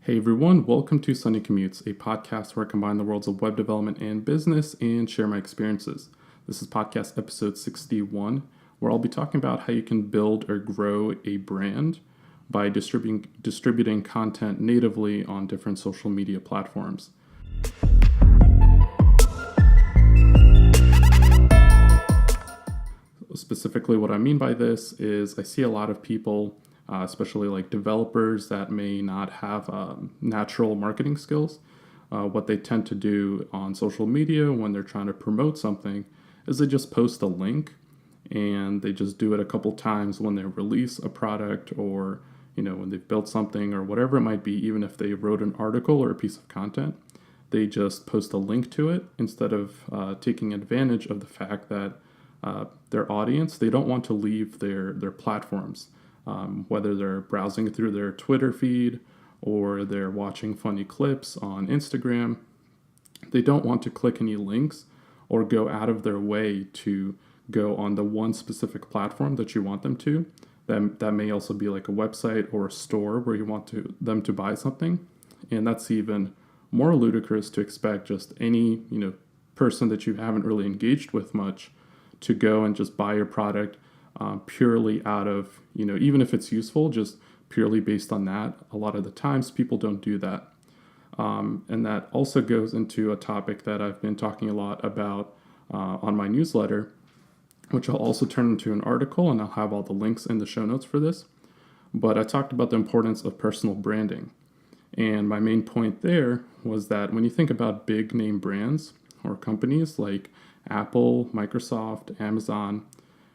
Hey everyone, welcome to Sunny Commutes, a podcast where I combine the worlds of web development and business and share my experiences. This is podcast episode 61, where I'll be talking about how you can build or grow a brand by distributing content natively on different social media platforms. Specifically, what I mean by this is I see a lot of people, especially like developers that may not have natural marketing skills. What they tend to do on social media when they're trying to promote something is they just post a link and they just do it a couple times when they release a product or when they've built something or whatever it might be. Even if they wrote an article or a piece of content, they just post a link to it instead of taking advantage of the fact that their audience, they don't want to leave their platforms, whether they're browsing through their Twitter feed or they're watching funny clips on Instagram. They don't want to click any links or go out of their way to go on the one specific platform that you want them to. That may also be like a website or a store where you want them to buy something. And that's even more ludicrous to expect just any person that you haven't really engaged with much to go and just buy your product purely out of, even if it's useful, just purely based on that. A lot of the times people don't do that. And that also goes into a topic that I've been talking a lot about on my newsletter, which I'll also turn into an article, and I'll have all the links in the show notes for this. But I talked about the importance of personal branding. And my main point there was that when you think about big name brands or companies like Apple, Microsoft, Amazon,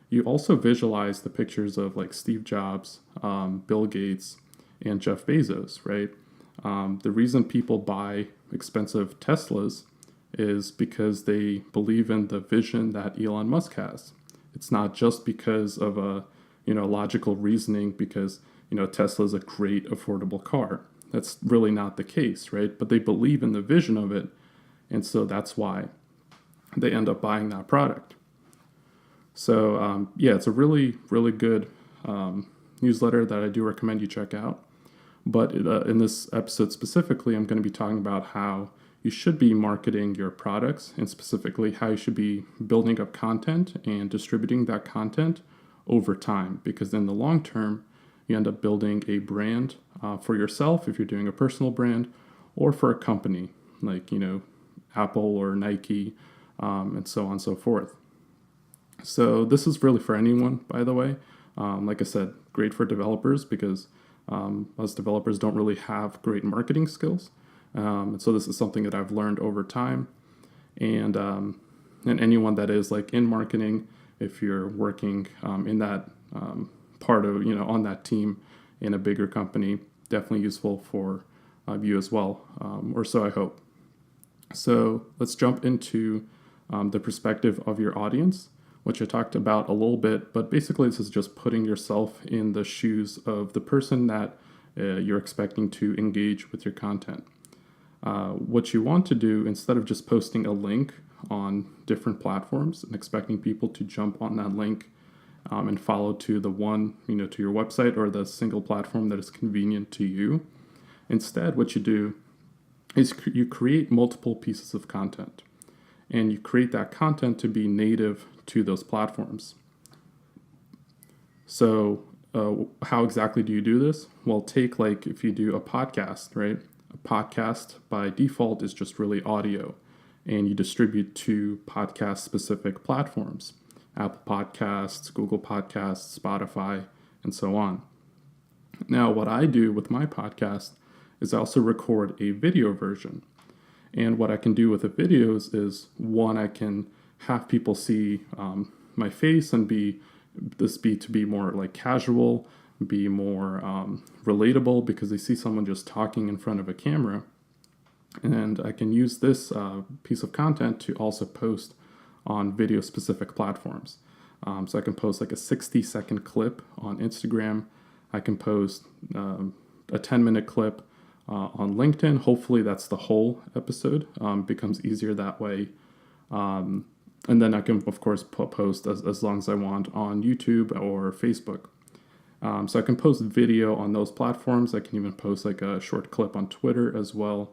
you also visualize the pictures of like Steve Jobs, Bill Gates, and Jeff Bezos, right? The reason people buy expensive Teslas is because they believe in the vision that Elon Musk has. It's not just because of a logical reasoning because Tesla is a great affordable car. That's really not the case, right? But they believe in the vision of it, and so that's why they end up buying that product. So it's a really, really good newsletter that I do recommend you check out. But in this episode specifically, I'm going to be talking about how you should be marketing your products and specifically how you should be building up content and distributing that content over time. Because in the long term, you end up building a brand for yourself if you're doing a personal brand, or for a company like, Apple or Nike, and so on and so forth. So this is really for anyone, by the way. Like I said, great for developers because most developers don't really have great marketing skills. And so this is something that I've learned over time. And anyone that is like in marketing, if you're working in that part of, on that team in a bigger company, definitely useful for you as well, or so I hope. So let's jump into the perspective of your audience, which I talked about a little bit, but basically this is just putting yourself in the shoes of the person that you're expecting to engage with your content. What you want to do, instead of just posting a link on different platforms and expecting people to jump on that link and follow to the one, to your website or the single platform that is convenient to you, instead what you do is you create multiple pieces of content. And you create that content to be native to those platforms. So how exactly do you do this? Well, take like if you do a podcast, right? A podcast by default is just really audio, and you distribute to podcast-specific platforms, Apple Podcasts, Google Podcasts, Spotify, and so on. Now, what I do with my podcast is I also record a video version. And what I can do with the videos is, one, I can have people see my face and be to be more like casual, be more relatable because they see someone just talking in front of a camera. And I can use this piece of content to also post on video-specific platforms. So I can post like a 60-second clip on Instagram. I can post a 10-minute clip on LinkedIn. Hopefully that's the whole episode. Becomes easier that way. And then I can, of course, post as long as I want on YouTube or Facebook. So I can post video on those platforms. I can even post like a short clip on Twitter as well.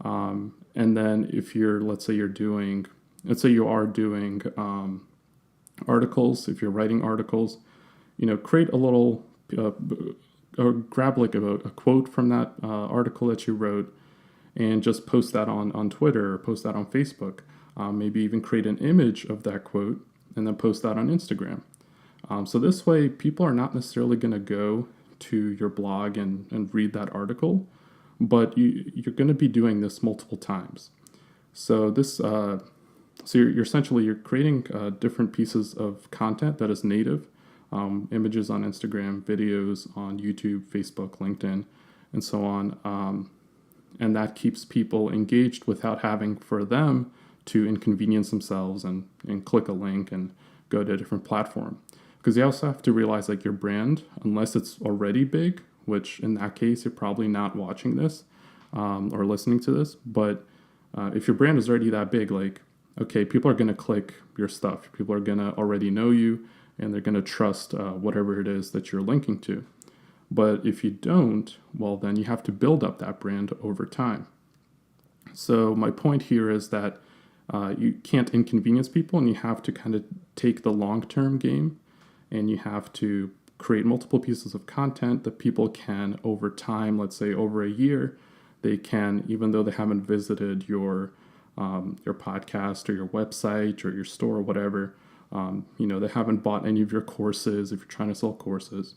And then if let's say you are doing articles, if you're writing articles, create a little, or grab like a quote from that article that you wrote and just post that on Twitter or post that on Facebook. Maybe even create an image of that quote and then post that on Instagram. So this way, people are not necessarily going to go to your blog and read that article, but you're going to be doing this multiple times. So you're essentially creating different pieces of content that is native, images on Instagram, videos on YouTube, Facebook, LinkedIn, and so on. And that keeps people engaged without having for them to inconvenience themselves and click a link and go to a different platform. Because you also have to realize like your brand, unless it's already big, which in that case, you're probably not watching this or listening to this. But if your brand is already that big, like, okay, people are going to click your stuff. People are going to already know you and they're going to trust whatever it is that you're linking to. But if you don't, well, then you have to build up that brand over time. So my point here is that you can't inconvenience people and you have to kind of take the long-term game. And you have to create multiple pieces of content that people can, over time, let's say over a year, they can, even though they haven't visited your podcast or your website or your store or whatever, they haven't bought any of your courses if you're trying to sell courses,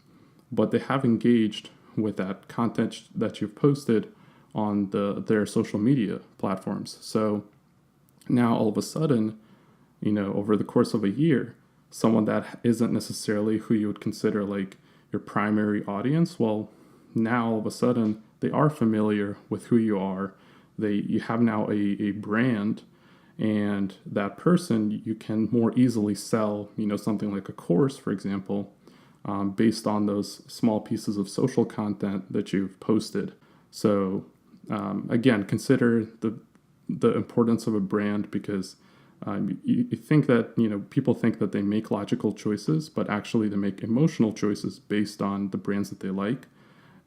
but they have engaged with that content that you've posted on their social media platforms. So now all of a sudden, over the course of a year, someone that isn't necessarily who you would consider like your primary audience, well, now all of a sudden they are familiar with who you are. You have now a brand, and that person you can more easily sell, something like a course, for example, based on those small pieces of social content that you've posted. So again, consider the importance of a brand, because you think that, people think that they make logical choices, but actually they make emotional choices based on the brands that they like.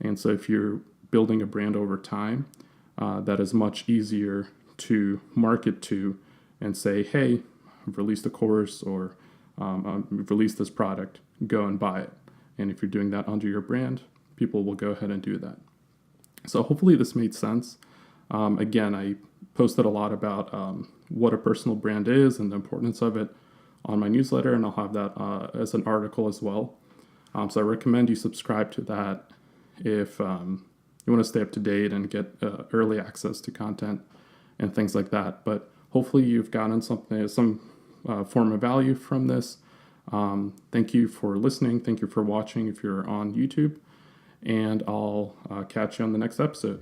And so if you're building a brand over time, that is much easier to market to and say, hey, I've released a course, or I've released this product, go and buy it. And if you're doing that under your brand, people will go ahead and do that. So hopefully this made sense. Again, I posted a lot about what a personal brand is and the importance of it on my newsletter, and I'll have that as an article as well. So I recommend you subscribe to that if you want to stay up to date and get early access to content and things like that. But hopefully you've gotten some form of value from this. Thank you for listening. Thank you for watching if you're on YouTube. And I'll catch you on the next episode.